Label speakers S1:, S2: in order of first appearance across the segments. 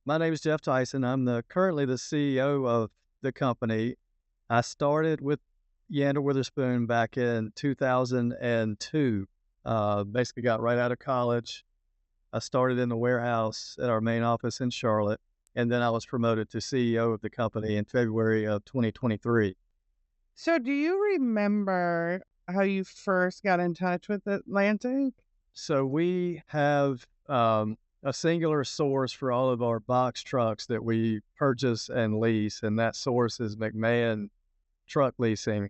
S1: My name is Jeff Tyson. I'm currently the CEO of the company. I started with Yandle Witherspoon back in 2002. Basically got right out of college. I started in the warehouse at our main office in Charlotte, and then I was promoted to CEO of the company in February of 2023.
S2: So, do you remember how you first got in touch with Atlantic?
S1: So we have a singular source for all of our box trucks that we purchase and lease, and that source is McMahon Truck Leasing.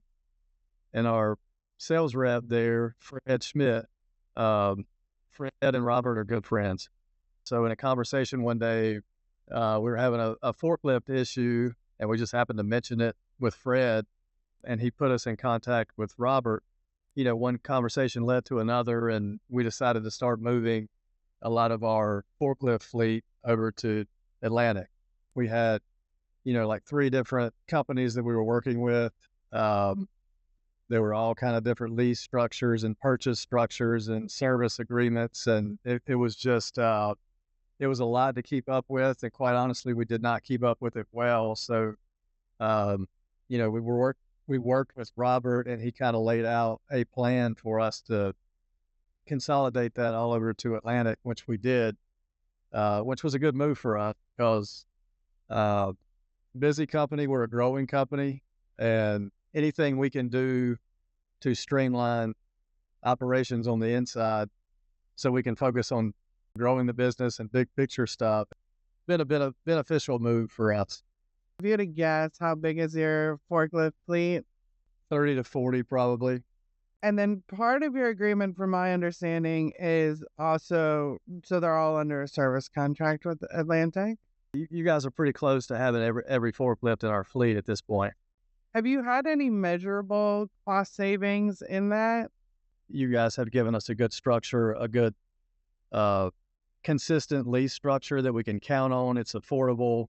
S1: And our sales rep there, Fred Schmidt, um, Fred and Robert are good friends. So in a conversation one day, we were having a forklift issue, and we just happened to mention it with Fred, and he put us in contact with Robert. One conversation led to another, and we decided to start moving a lot of our forklift fleet over to Atlantic. We had, like three different companies that we were working with. They were all kind of different lease structures and purchase structures and service agreements. And it was just, it was a lot to keep up with. And quite honestly, we did not keep up with it well. So, um, we worked with Robert, and he kind of laid out a plan for us to consolidate that all over to Atlantic, which we did, which was a good move for us because uh, busy company, we're a growing company, and anything we can do to streamline operations on the inside so we can focus on growing the business and big picture stuff, been a bit of beneficial move for us.
S2: If you had to guess, how big is your forklift fleet?
S1: 30 to 40 probably.
S2: And then part of your agreement, from my understanding, is also so they're all under a service contract with Atlantic.
S1: You guys are pretty close to having every forklift in our fleet at this point.
S2: Have you had any measurable cost savings in that?
S1: You guys have given us a good structure, a good uh, consistent lease structure that we can count on. It's affordable.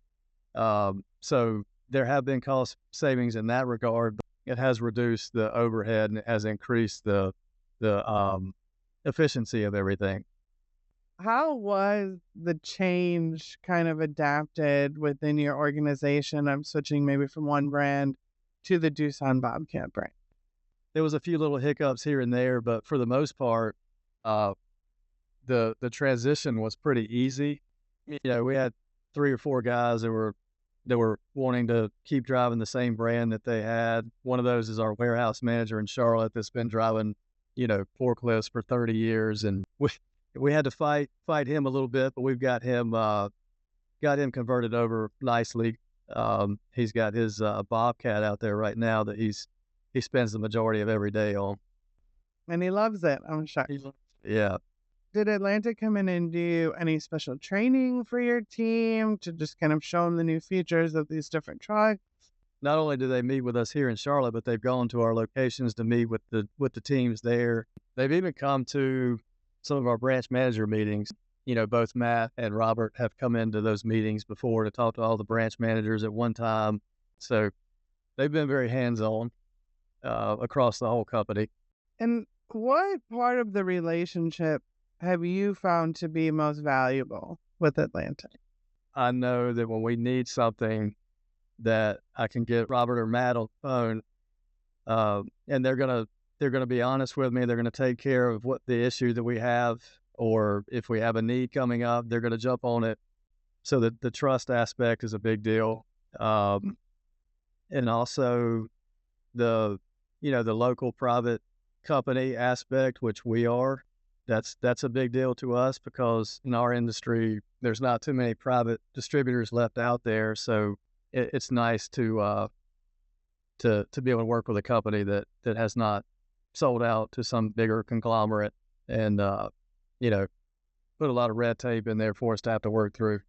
S1: So there have been cost savings in that regard. But it has reduced the overhead, and it has increased the efficiency of everything.
S2: How was the change kind of adapted within your organization? I'm switching maybe from one brand to the Doosan Bobcat brand.
S1: There was a few little hiccups here and there, but for the most part, uh, the transition was pretty easy. We had three or four guys that were wanting to keep driving the same brand that they had. One of those is our warehouse manager in Charlotte that's been driving, forklifts for 30 years, and we had to fight him a little bit, but we've got him converted over nicely. He's got his Bobcat out there right now that he spends the majority of every day on.
S2: And he loves it, I'm sure.
S1: Yeah.
S2: Did Atlantic come in and do any special training for your team to just kind of show them the new features of these different trucks?
S1: Not only do they meet with us here in Charlotte, but they've gone to our locations to meet with the teams there. They've even come to some of our branch manager meetings. Both Matt and Robert have come into those meetings before to talk to all the branch managers at one time. So they've been very hands-on across the whole company.
S2: And what part of the relationship have you found to be most valuable with Atlantic?
S1: I know that when we need something, that I can get Robert or Matt on the phone, and they're gonna be honest with me. They're gonna take care of what the issue that we have, or if we have a need coming up, they're gonna jump on it. So the trust aspect is a big deal, and also the the local private company aspect, which we are. That's a big deal to us because in our industry, there's not too many private distributors left out there. So it's nice to be able to work with a company that has not sold out to some bigger conglomerate and put a lot of red tape in there for us to have to work through.